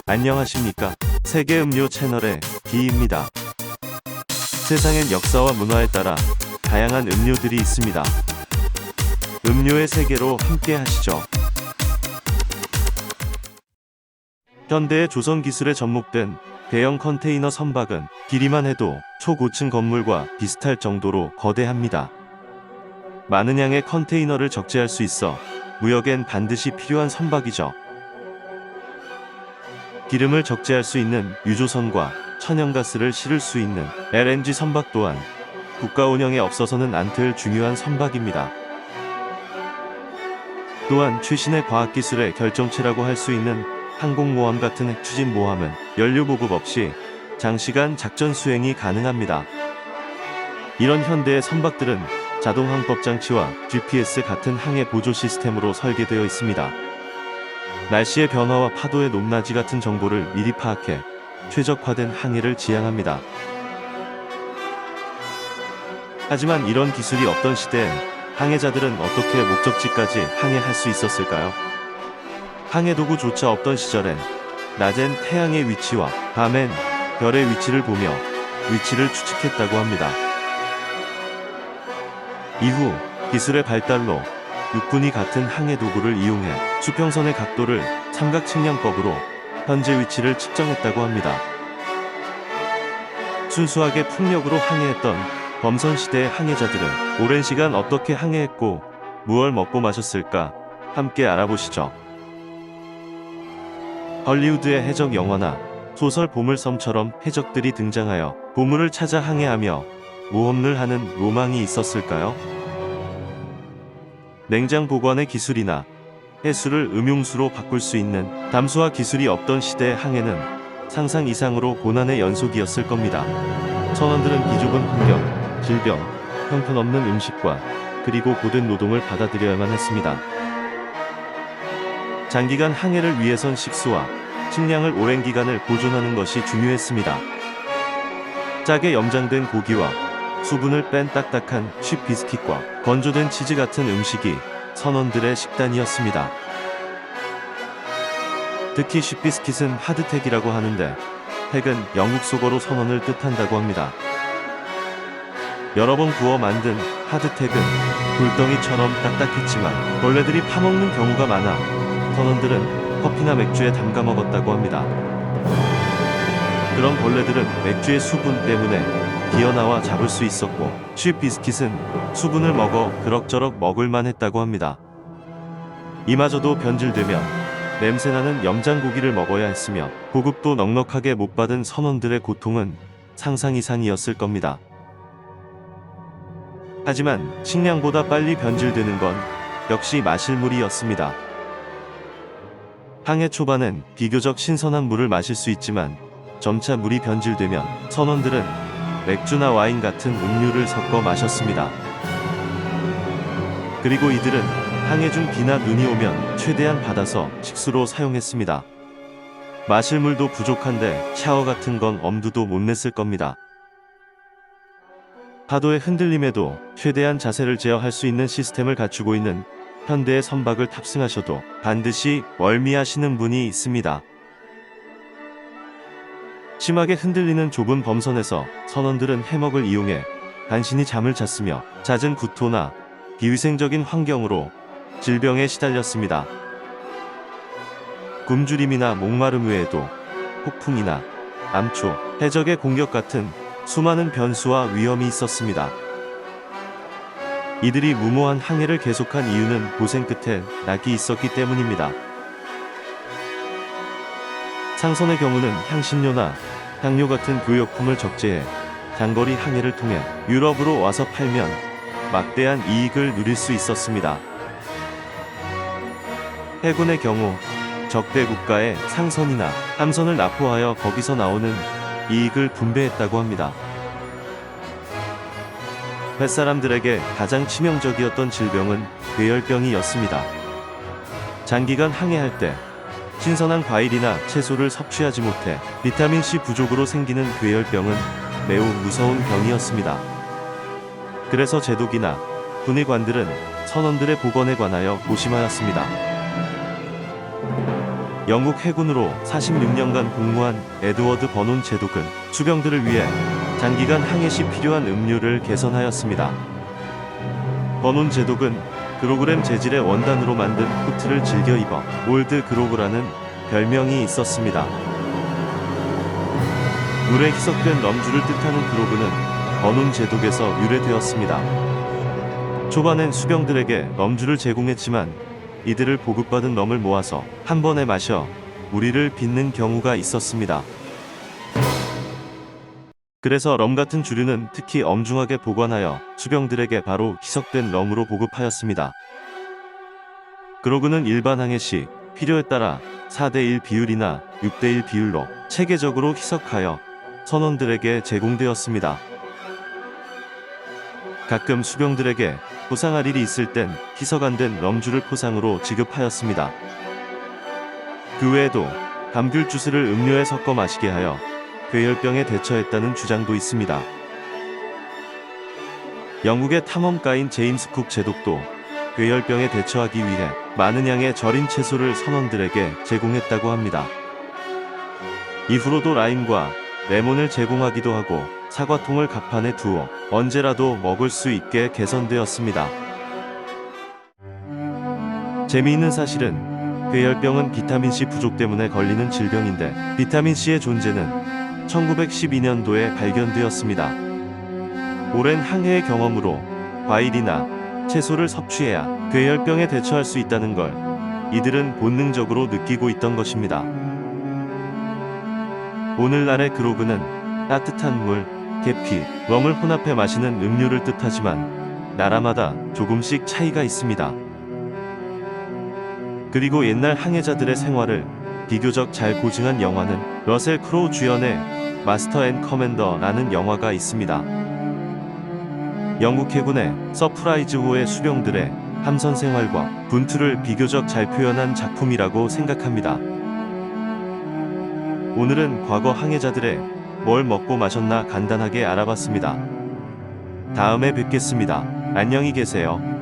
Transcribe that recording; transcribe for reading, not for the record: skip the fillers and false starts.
안녕하십니까. 세계음료 채널의 기입니다. 세상엔 역사와 문화에 따라 다양한 음료들이 있습니다. 음료의 세계로 함께 하시죠. 현대의 조선 기술에 접목된 대형 컨테이너 선박은 길이만 해도 초고층 건물과 비슷할 정도로 거대합니다. 많은 양의 컨테이너를 적재할 수 있어 무역엔 반드시 필요한 선박이죠. 기름을 적재할 수 있는 유조선과 천연가스를 실을 수 있는 LNG 선박 또한 국가 운영에 없어서는 안 될 중요한 선박입니다. 또한 최신의 과학기술의 결정체라고 할 수 있는 항공모함 같은 핵추진 모함은 연료 보급 없이 장시간 작전 수행이 가능합니다. 이런 현대의 선박들은 자동 항법 장치와 GPS 같은 항해 보조 시스템으로 설계되어 있습니다. 날씨의 변화와 파도의 높낮이 같은 정보를 미리 파악해 최적화된 항해를 지향합니다. 하지만 이런 기술이 없던 시대엔 항해자들은 어떻게 목적지까지 항해할 수 있었을까요? 항해도구조차 없던 시절엔 낮엔 태양의 위치와 밤엔 별의 위치를 보며 위치를 추측했다고 합니다. 이후 기술의 발달로 육군이 같은 항해도구를 이용해 수평선의 각도를 삼각측량법으로 현재 위치를 측정했다고 합니다. 순수하게 풍력으로 항해했던 범선시대의 항해자들은 오랜 시간 어떻게 항해했고 무얼 먹고 마셨을까 함께 알아보시죠. 헐리우드의 해적 영화나 소설 보물섬처럼 해적들이 등장하여 보물을 찾아 항해하며 모험을 하는 로망이 있었을까요? 냉장 보관의 기술이나 해수를 음용수로 바꿀 수 있는 담수화 기술이 없던 시대의 항해는 상상 이상으로 고난의 연속이었을 겁니다. 선원들은 비좁은 환경, 질병, 형편없는 음식과 그리고 고된 노동을 받아들여야만 했습니다. 장기간 항해를 위해선 식수와 식량을 오랜 기간을 보존하는 것이 중요했습니다. 짜게 염장된 고기와 수분을 뺀 딱딱한 쉽 비스킷과 건조된 치즈 같은 음식이 선원들의 식단이었습니다. 특히 쉽 비스킷은 하드텍이라고 하는데 텍은 영국 속어로 선원을 뜻한다고 합니다. 여러 번 구워 만든 하드텍은 돌덩이처럼 딱딱했지만 벌레들이 파먹는 경우가 많아 선원들은 커피나 맥주에 담가 먹었다고 합니다. 그런 벌레들은 맥주의 수분 때문에 기어나와 잡을 수 있었고 쉽 비스킷은 수분을 먹어 그럭저럭 먹을만 했다고 합니다. 이마저도 변질되면 냄새나는 염장고기를 먹어야 했으며 보급도 넉넉하게 못 받은 선원들의 고통은 상상 이상이었을 겁니다. 하지만 식량보다 빨리 변질되는 건 역시 마실물이었습니다. 항해 초반엔 비교적 신선한 물을 마실 수 있지만 점차 물이 변질되면 선원들은 맥주나 와인 같은 음료를 섞어 마셨습니다. 그리고 이들은 항해 중 비나 눈이 오면 최대한 받아서 식수로 사용했습니다. 마실 물도 부족한데 샤워 같은 건 엄두도 못 냈을 겁니다. 파도의 흔들림에도 최대한 자세를 제어할 수 있는 시스템을 갖추고 있는 현대의 선박을 탑승하셔도 반드시 멀미하시는 분이 있습니다. 심하게 흔들리는 좁은 범선에서 선원들은 해먹을 이용해 간신히 잠을 잤으며 잦은 구토나 비위생적인 환경으로 질병에 시달렸습니다. 굶주림이나 목마름 외에도 폭풍이나 암초, 해적의 공격 같은 수많은 변수와 위험이 있었습니다. 이들이 무모한 항해를 계속한 이유는 고생 끝에 낙이 있었기 때문입니다. 상선의 경우는 향신료나 향료 같은 교역품을 적재해 장거리 항해를 통해 유럽으로 와서 팔면 막대한 이익을 누릴 수 있었습니다. 해군의 경우 적대 국가의 상선이나 함선을 납포하여 거기서 나오는 이익을 분배했다고 합니다. 뱃사람들에게 가장 치명적이었던 질병은 괴열병이었습니다. 장기간 항해할 때 신선한 과일이나 채소를 섭취하지 못해 비타민C 부족으로 생기는 괴열병은 매우 무서운 병이었습니다. 그래서 제독이나 군의관들은 선원들의 보건에 관하여 고심하였습니다. 영국 해군으로 46년간 복무한 에드워드 버논 제독은 수병들을 위해 장기간 항해 시 필요한 음료를 개선하였습니다. 버논 제독은 그로그램 재질의 원단으로 만든 코트를 즐겨 입어 올드 그로그라는 별명이 있었습니다. 물에 희석된 럼주를 뜻하는 그로그는 버논 제독에서 유래되었습니다. 초반엔 수병들에게 럼주를 제공했지만 이들을 보급받은 럼을 모아서 한 번에 마셔 무리를 빚는 경우가 있었습니다. 그래서 럼 같은 주류는 특히 엄중하게 보관하여 수병들에게 바로 희석된 럼으로 보급하였습니다. 그로그는 일반 항해 시 필요에 따라 4:1 비율이나 6:1 비율로 체계적으로 희석하여 선원들에게 제공되었습니다. 가끔 수병들에게 포상할 일이 있을 땐 희석 안 된 럼주를 포상으로 지급하였습니다. 그 외에도 감귤 주스를 음료에 섞어 마시게 하여 괴혈병에 대처했다는 주장도 있습니다. 영국의 탐험가인 제임스 쿡 제독도 괴혈병에 대처하기 위해 많은 양의 절인 채소를 선원들에게 제공했다고 합니다. 이후로도 라임과 레몬을 제공하기도 하고 사과통을 갑판에 두어 언제라도 먹을 수 있게 개선되었습니다. 재미있는 사실은 괴혈병은 비타민C 부족 때문에 걸리는 질병인데 비타민C의 존재는 1912년도에 발견되었습니다. 오랜 항해의 경험으로 과일이나 채소를 섭취해야 괴혈병에 대처할 수 있다는 걸 이들은 본능적으로 느끼고 있던 것입니다. 오늘날의 그로그는 따뜻한 물, 계피, 럼을 혼합해 마시는 음료를 뜻하지만 나라마다 조금씩 차이가 있습니다. 그리고 옛날 항해자들의 생활을 비교적 잘 고증한 영화는 러셀 크로우 주연의 마스터 앤 커맨더라는 영화가 있습니다. 영국 해군의 서프라이즈호의 수병들의 함선 생활과 분투를 비교적 잘 표현한 작품이라고 생각합니다. 오늘은 과거 항해자들의 뭘 먹고 마셨나 간단하게 알아봤습니다. 다음에 뵙겠습니다. 안녕히 계세요.